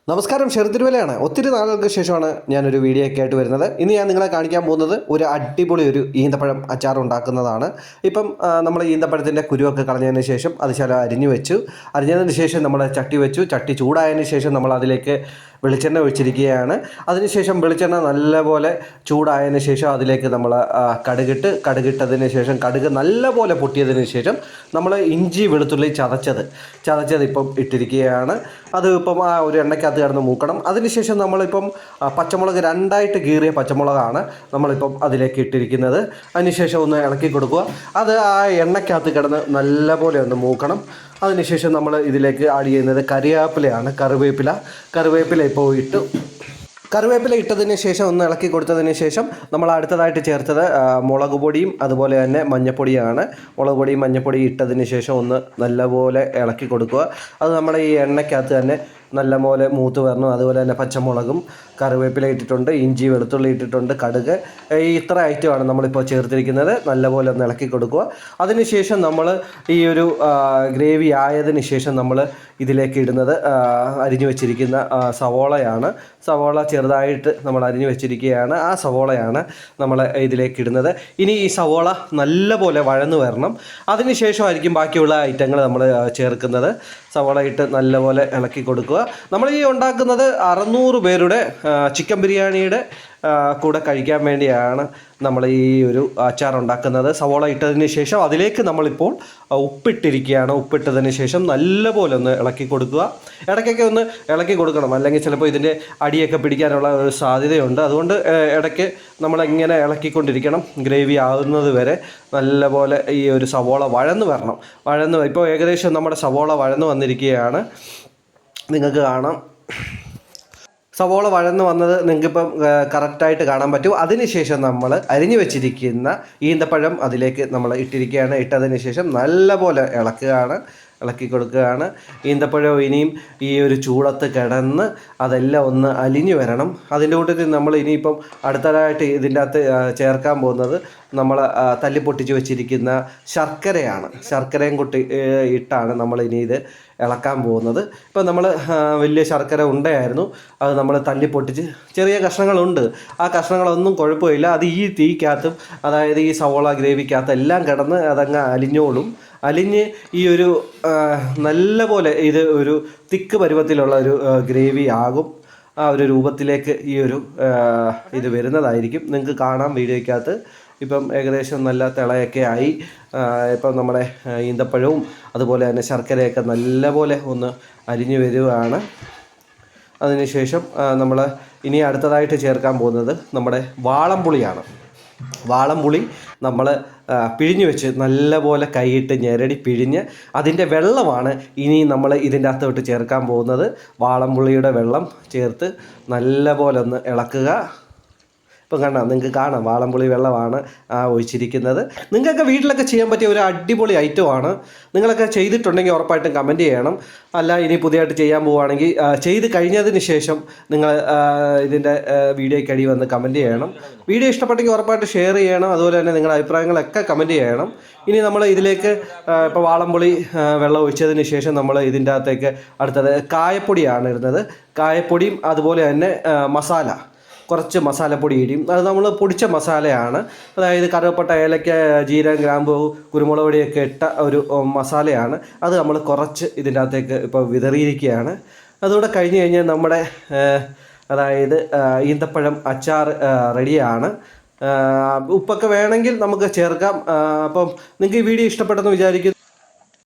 നമസ്കാരം, ഷെർതിരുവലയാണ്. ഒത്തിരി നാളുകൾക്ക് ശേഷമാണ് ഞാനൊരു വീഡിയോ ഒക്കെ ആയിട്ട് വരുന്നത്. ഇന്ന് ഞാൻ നിങ്ങളെ കാണിക്കാൻ പോകുന്നത് ഒരു അടിപൊളി ഒരു ഈന്തപ്പഴം അച്ചാർ ഉണ്ടാക്കുന്നതാണ്. ഇപ്പം നമ്മൾ ഈന്തപ്പഴത്തിൻ്റെ കുരുവൊക്കെ കളഞ്ഞതിന് ശേഷം അത് അരിഞ്ഞു വെച്ചു. അരിഞ്ഞതിന് ശേഷം നമ്മൾ ചട്ടി വെച്ചു. ചട്ടി ചൂടായതിന് ശേഷം നമ്മൾ അതിലേക്ക് വെളിച്ചെണ്ണ ഒഴിച്ചിരിക്കുകയാണ്. അതിനുശേഷം വെളിച്ചെണ്ണ നല്ലപോലെ ചൂടായതിന് ശേഷം അതിലേക്ക് നമ്മൾ കടുകിട്ടതിന് ശേഷം കടുക് നല്ലപോലെ പൊട്ടിയതിന് ശേഷം നമ്മൾ ഇഞ്ചി വെളുത്തുള്ളി ചതച്ചത് ഇപ്പം ഇട്ടിരിക്കുകയാണ്. അത് ഇപ്പം ആ ഒരു എണ്ണയ്ക്കകത്ത് കിടന്ന് മൂക്കണം. അതിനുശേഷം നമ്മളിപ്പം പച്ചമുളക് രണ്ടായിട്ട് കീറിയ പച്ചമുളകാണ് നമ്മളിപ്പം അതിലേക്ക് ഇട്ടിരിക്കുന്നത്. അതിനുശേഷം ഒന്ന് ഇളക്കി കൊടുക്കുക. അത് ആ എണ്ണയ്ക്കകത്ത് കിടന്ന് നല്ലപോലെ ഒന്ന് മൂക്കണം. അതിനുശേഷം നമ്മൾ ഇതിലേക്ക് ആഡ് ചെയ്യുന്നത് കറിവേപ്പിലയാണ്. കറിവേപ്പില ഇപ്പോൾ ഇട്ടു. കറിവേപ്പില ഇട്ടതിന് ശേഷം ഒന്ന് ഇളക്കി കൊടുത്തതിന് ശേഷം നമ്മൾ അടുത്തതായിട്ട് ചേർത്തത് മുളക് പൊടിയും അതുപോലെ തന്നെ മഞ്ഞപ്പൊടിയാണ്. മുളക് പൊടിയും മഞ്ഞപ്പൊടിയും ഇട്ടതിന് ശേഷം ഒന്ന് നല്ലപോലെ ഇളക്കി കൊടുക്കുക. അത് നമ്മുടെ ഈ എണ്ണയ്ക്കകത്ത് തന്നെ നല്ലപോലെ മൂത്ത് വരണം. അതുപോലെ തന്നെ പച്ചമുളകും കറിവേപ്പില ഇട്ടിട്ടുണ്ട്, ഇഞ്ചി വെളുത്തുള്ളി ഇട്ടിട്ടുണ്ട്, കടുക്, ഈ ഇത്ര ഐറ്റമാണ് നമ്മളിപ്പോൾ ചേർത്തിരിക്കുന്നത്. നല്ലപോലെ ഒന്ന് ഇളക്കി കൊടുക്കുക. അതിനുശേഷം നമ്മൾ ഈ ഒരു ഗ്രേവി ആയതിനു ശേഷം നമ്മൾ ഇതിലേക്ക് ഇടുന്നത് അരിഞ്ഞു വെച്ചിരിക്കുന്ന സവോളയാണ്. സവോള ചെറുതായിട്ട് നമ്മൾ അരിഞ്ഞു വെച്ചിരിക്കുകയാണ്. ആ സവോളയാണ് നമ്മൾ ഇതിലേക്ക് ഇടുന്നത്. ഇനി ഈ സവോള നല്ലപോലെ വഴന്നു വരണം. അതിനുശേഷമായിരിക്കും ബാക്കിയുള്ള ഐറ്റങ്ങൾ നമ്മൾ ചേർക്കുന്നത്. സവോള ഇട്ട് നല്ലപോലെ ഇളക്കി കൊടുക്കുക. നമ്മൾ ഈ ഉണ്ടാക്കുന്നത് 600 പേരുടെ ചിക്കൻ ബിരിയാണിയുടെ കൂടെ കഴിക്കാൻ വേണ്ടിയാണ് നമ്മൾ ഈ ഒരു അച്ചാർ ഉണ്ടാക്കുന്നത്. സവോള ഇട്ടതിന് ശേഷം അതിലേക്ക് നമ്മളിപ്പോൾ ഉപ്പിട്ടിരിക്കുകയാണ്. ഉപ്പിട്ടതിന് ശേഷം നല്ലപോലെ ഒന്ന് ഇളക്കി കൊടുക്കുക. ഇടയ്ക്കൊക്കെ ഒന്ന് ഇളക്കി കൊടുക്കണം, അല്ലെങ്കിൽ ചിലപ്പോൾ ഇതിൻ്റെ അടിയൊക്കെ പിടിക്കാനുള്ള ഒരു സാധ്യതയുണ്ട്. അതുകൊണ്ട് ഇടയ്ക്ക് നമ്മളിങ്ങനെ ഇളക്കിക്കൊണ്ടിരിക്കണം. ഗ്രേവി ആകുന്നത് വരെ നല്ലപോലെ ഈ ഒരു സവോള വഴന്ന് ഇപ്പോൾ ഏകദേശം നമ്മുടെ സവോള വഴന്ന് വന്നിരിക്കുകയാണ്. നിങ്ങൾക്ക് കാണാം, സവോള വഴന്ന് വന്നത് നിങ്ങൾക്കിപ്പം കറക്റ്റായിട്ട് കാണാൻ പറ്റും. അതിനുശേഷം നമ്മൾ അരിഞ്ഞു വെച്ചിരിക്കുന്ന ഈന്തപ്പഴം അതിലേക്ക് നമ്മൾ ഇട്ടിരിക്കുകയാണ്. ഇട്ടതിന് ശേഷം നല്ലപോലെ ഇളക്കി കൊടുക്കുകയാണ്. ഈന്തപ്പഴം ഇനിയും ഈ ഒരു ചൂടത്ത് കിടന്ന് അതെല്ലാം ഒന്ന് അലിഞ്ഞു വരണം. അതിൻ്റെ കൂട്ടത്തിൽ നമ്മൾ ഇനിയിപ്പം അടുത്തതായിട്ട് ഇതിൻ്റെ അകത്ത് ചേർക്കാൻ പോകുന്നത് നമ്മൾ തല്ലിപ്പൊട്ടിച്ച് വെച്ചിരിക്കുന്ന ശർക്കരയാണ്. ശർക്കരയും ഇട്ടാണ് നമ്മൾ ഇനി ഇത് ഇളക്കാൻ പോകുന്നത്. ഇപ്പം നമ്മൾ വലിയ ശർക്കര ഉണ്ടയായിരുന്നു, അത് നമ്മൾ തല്ലിപ്പൊട്ടിച്ച് ചെറിയ കഷ്ണങ്ങളുണ്ട്. ആ കഷ്ണങ്ങളൊന്നും കുഴപ്പമില്ല. അത് ഈ തീക്കകത്തും, അതായത് ഈ സവോള ഗ്രേവിക്കകത്ത് എല്ലാം കിടന്ന് അതങ്ങ് അലിഞ്ഞ് ഈ ഒരു നല്ല പോലെ ഇത് ഒരു തിക്ക് പരുവത്തിലുള്ള ഒരു ഗ്രേവി ആകും. ആ ഒരു രൂപത്തിലേക്ക് ഈ ഒരു ഇത് വരുന്നതായിരിക്കും. നിങ്ങൾക്ക് കാണാം വീഡിയോയ്ക്കകത്ത്. ഇപ്പം ഏകദേശം നല്ല തിളയൊക്കെ ആയി. ഇപ്പം നമ്മുടെ ഈന്തപ്പഴവും അതുപോലെ തന്നെ ശർക്കരയൊക്കെ നല്ലപോലെ ഒന്ന് അരിഞ്ഞു വരുവാണ്. അതിനുശേഷം നമ്മൾ ഇനി അടുത്തതായിട്ട് ചേർക്കാൻ പോകുന്നത് നമ്മുടെ വാളംപുളിയാണ്. വാളംപുളി നമ്മൾ പിഴിഞ്ഞ് വെച്ച് നല്ലപോലെ കൈയിട്ട് ഞെരടി പിഴിഞ്ഞ് അതിൻ്റെ വെള്ളമാണ് ഇനി നമ്മൾ ഇതിൻ്റെ അകത്തോട്ട് ചേർക്കാൻ പോകുന്നത്. വാളംപുളിയുടെ വെള്ളം ചേർത്ത് നല്ലപോലെ ഒന്ന് ഇളക്കുക. ഇപ്പം നിങ്ങൾക്ക് കാണാം, വാളംപുളി വെള്ളമാണ് ഒഴിച്ചിരിക്കുന്നത്. നിങ്ങൾക്കൊക്കെ വീട്ടിലൊക്കെ ചെയ്യാൻ പറ്റിയ ഒരു അടിപൊളി ഐറ്റമാണ്. നിങ്ങളൊക്കെ ചെയ്തിട്ടുണ്ടെങ്കിൽ ഉറപ്പായിട്ടും കമൻറ്റ് ചെയ്യണം. അല്ല, ഇനി പുതിയതായിട്ട് ചെയ്യാൻ പോവുകയാണെങ്കിൽ ചെയ്ത് കഴിഞ്ഞതിന് ശേഷം നിങ്ങൾ ഇതിൻ്റെ വീഡിയോയ്ക്കടി വന്ന് കമൻറ്റ് ചെയ്യണം. വീഡിയോ ഇഷ്ടപ്പെട്ടെങ്കിൽ ഉറപ്പായിട്ട് ഷെയർ ചെയ്യണം. അതുപോലെ തന്നെ നിങ്ങളുടെ അഭിപ്രായങ്ങളൊക്കെ കമൻറ്റ് ചെയ്യണം. ഇനി നമ്മൾ ഇതിലേക്ക് ഇപ്പോൾ വാളംപുളി വെള്ളം ഒഴിച്ചതിന് ശേഷം നമ്മൾ ഇതിൻ്റെ അകത്തേക്ക് അടുത്തത് കായപ്പൊടിയാണ് ഇടുന്നത്. കായപ്പൊടിയും അതുപോലെ തന്നെ കുറച്ച് മസാലപ്പൊടി ഇടിയും. അത് നമ്മൾ പൊടിച്ച മസാലയാണ്. അതായത് കറുവപ്പട്ട, ഏലക്ക, ജീരകം, ഗ്രാമ്പൂ, കുരുമുളക് പൊടിയൊക്കെ ഇട്ട ഒരു മസാലയാണ്. അത് നമ്മൾ കുറച്ച് ഇതിൻ്റെ അകത്തേക്ക് ഇപ്പോൾ വിതറിയിരിക്കുകയാണ്. അതുകൂടെ കഴിഞ്ഞ് കഴിഞ്ഞാൽ നമ്മുടെ അതായത് ഈന്തപ്പഴം അച്ചാർ റെഡിയാണ്. ഉപ്പൊക്കെ വേണമെങ്കിൽ നമുക്ക് ചേർക്കാം. അപ്പം നിങ്ങൾക്ക് ഈ വീഡിയോ ഇഷ്ടപ്പെട്ടെന്ന് വിചാരിക്കുന്നു.